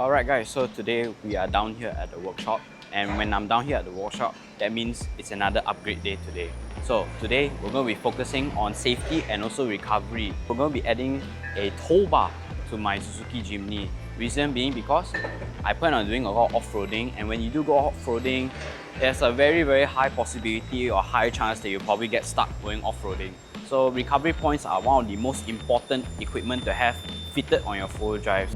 Alright guys, so today we are down here at the workshop, and when I'm down here at the workshop, that means it's another upgrade day today. So today we're going to be focusing on safety and also recovery. We're going to be adding a tow bar to my Suzuki Jimny. Reason being because I plan on doing a lot of off-roading, and when you do go off-roading, there's a very high possibility or high chance that you'll probably get stuck going off-roading. So recovery points are one of the most important equipment to have fitted on your four-wheel drives.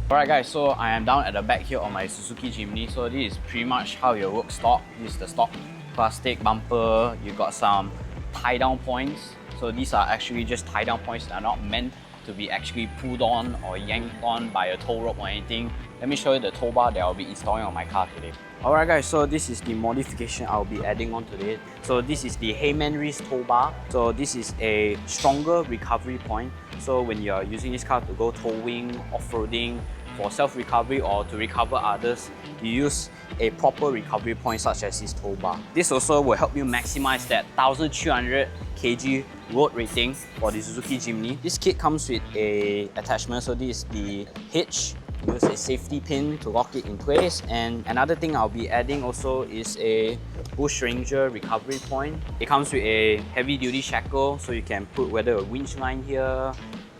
Alright guys, so I am down at the back here on my Suzuki Jimny. So this is pretty much how your work stock. This is the stock plastic bumper. You got some tie down points. So these are actually just tie down points that are not meant to be actually pulled on or yanked on by a tow rope or anything. Let me show you the tow bar that I'll be installing on my car today. Alright guys, so this is the modification I'll be adding on to it. So this is the Heyman tow bar. So this is a stronger recovery point. So when you're using this car to go towing, off-roading, for self-recovery or to recover others, you use a proper recovery point such as this tow bar. This also will help you maximize that 1300 kg road rating for the Suzuki Jimny. This kit comes with a attachment, so this is the hitch. Use a safety pin to lock it in place, and another thing I'll be adding also is a Bush Ranger recovery point. It comes with a heavy duty shackle, so you can put whether a winch line here,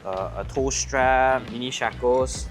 a tow strap, mini shackles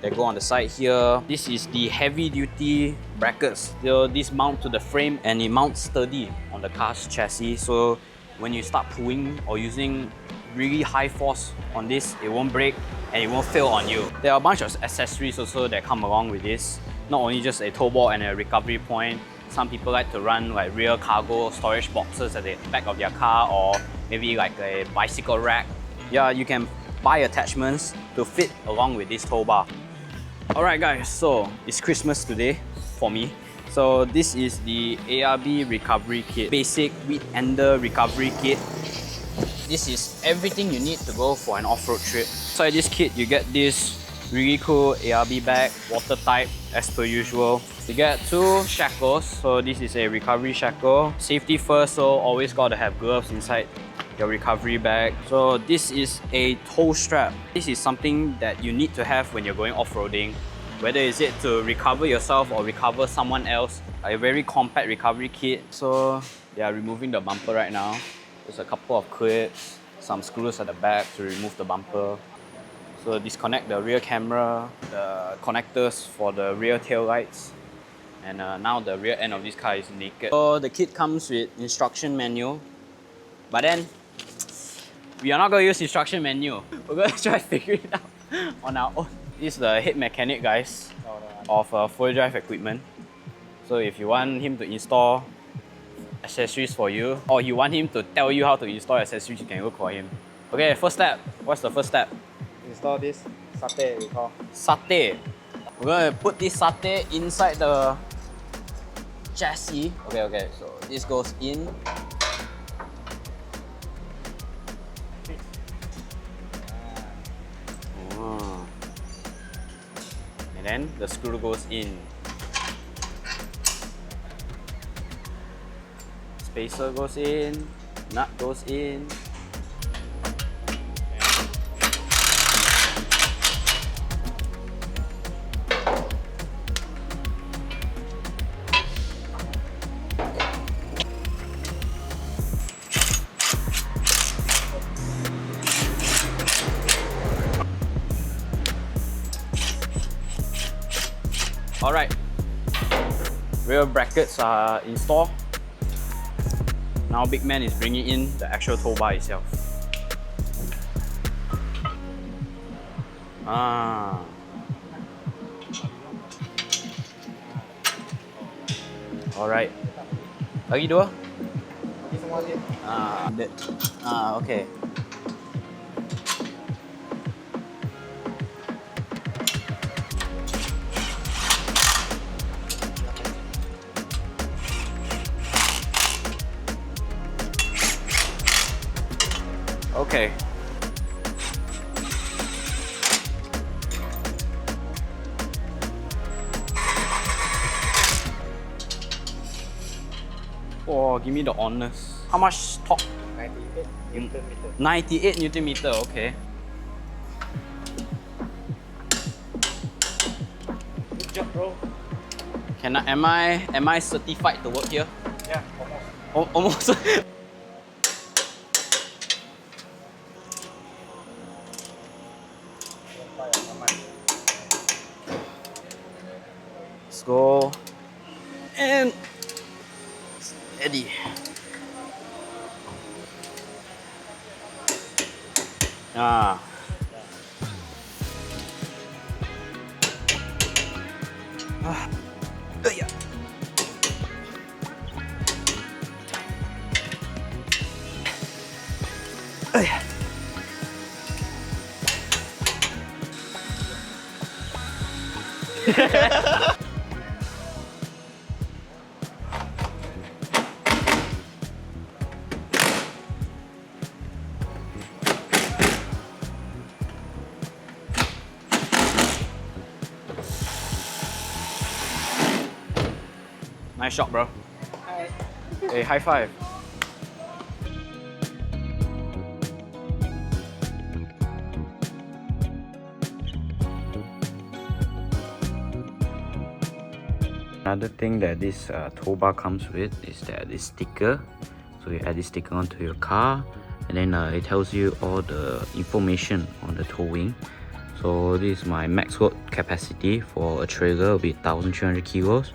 that go on the side here. This is the heavy duty brackets. This mount to the frame and it mounts sturdy on the car's chassis, so when you start pulling or using really high force on this, it won't break and it won't fail on you. There are a bunch of accessories also that come along with this. Not only just a tow bar and a recovery point. Some people like to run like rear cargo storage boxes at the back of their car, or maybe like a bicycle rack. Yeah, you can buy attachments to fit along with this tow bar. Alright guys, so it's Christmas today for me. So this is the ARB recovery kit. Basic weed ender recovery kit. This is everything you need to go for an off-road trip. Inside this kit, you get this really cool ARB bag, watertight as per usual. You get two shackles. So this is a recovery shackle. Safety first, so always gotta have gloves inside your recovery bag. So this is a tow strap. This is something that you need to have when you're going off-roading. Whether is it to recover yourself or recover someone else. A very compact recovery kit. So they are removing the bumper right now. There's a couple of clips, some screws at the back to remove the bumper. So disconnect the rear camera, the connectors for the rear tail lights. And now the rear end of this car is naked. So the kit comes with instruction manual. But then, we are not going to use instruction manual. We're going to try to figure it out on our own. This is the head mechanic, guys, of four-wheel drive equipment. So if you want him to install accessories for you, or you want him to tell you how to install accessories, you can look for him. Okay, first step. What's the first step? Install this satay, we call. Satay. We're going to put this satay inside the chassis. Okay, so this goes in. And then the screw goes in. Spacer goes in, nut goes in. Alright, rear brackets are installed. Now Big Man is bringing in the actual tow bar itself. Alright. Lagi dua? Lagi semua dia. Okay. Okay. Oh, give me the honest. How much torque? 98 Newton meter. 98 Newton meter, okay. Good job, bro. Am I certified to work here? Yeah, almost. Almost. Let's go. And steady. Ah. Yeah. Nice shot, bro. Hi. Hey, high five. Another thing that this tow bar comes with is that this sticker. So you add this sticker onto your car, and then it tells you all the information on the towing. So this is my max load capacity for a trailer with 1,300 kilos.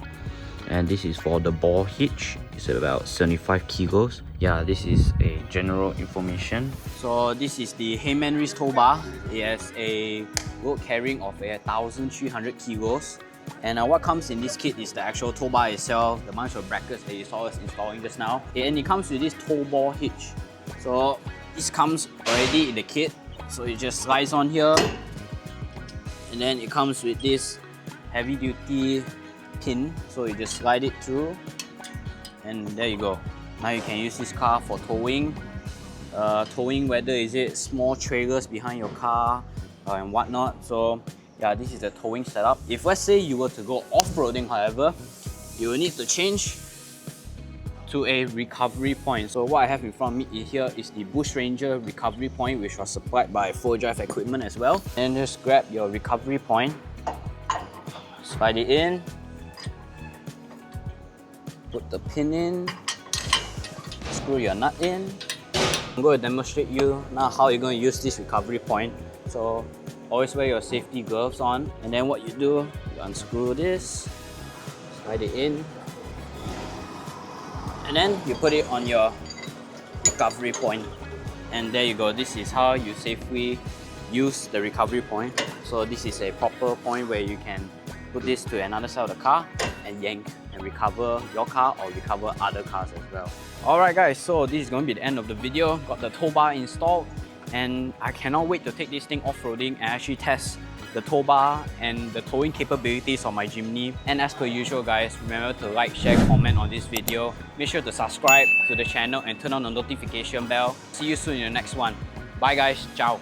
And this is for the ball hitch. It's about 75 kilos. Yeah, this is a general information. So this is the Heyman's tow bar. It has a load carrying of 1,300 kilos. And what comes in this kit is the actual tow bar itself, the bunch of brackets that you saw us installing just now. And it comes with this tow ball hitch. So this comes already in the kit. So it just slides on here. And then it comes with this heavy duty pin, so you just slide it through, and there you go. Now you can use this car for towing. Towing, whether is it small trailers behind your car and whatnot. So yeah, this is the towing setup. If let's say you were to go off-roading, however, you will need to change to a recovery point. So what I have in front of me here is the Bush Ranger recovery point, which was supplied by 4Drive equipment as well. And just grab your recovery point, slide it in, put the pin in, screw your nut in. I'm going to demonstrate you now how you're going to use this recovery point. So always wear your safety gloves on, and then what you do, you unscrew this, slide it in, and then you put it on your recovery point. And there you go. This is how you safely use the recovery point. So this is a proper point where you can put this to another side of the car and yank and recover your car or recover other cars as well. Alright guys, so this is going to be the end of the video. Got the tow bar installed, and I cannot wait to take this thing off-roading and actually test the tow bar and the towing capabilities of my Jimny. And as per usual guys, remember to like, share, comment on this video. Make sure to subscribe to the channel and turn on the notification bell. See you soon in the next one. Bye guys, ciao.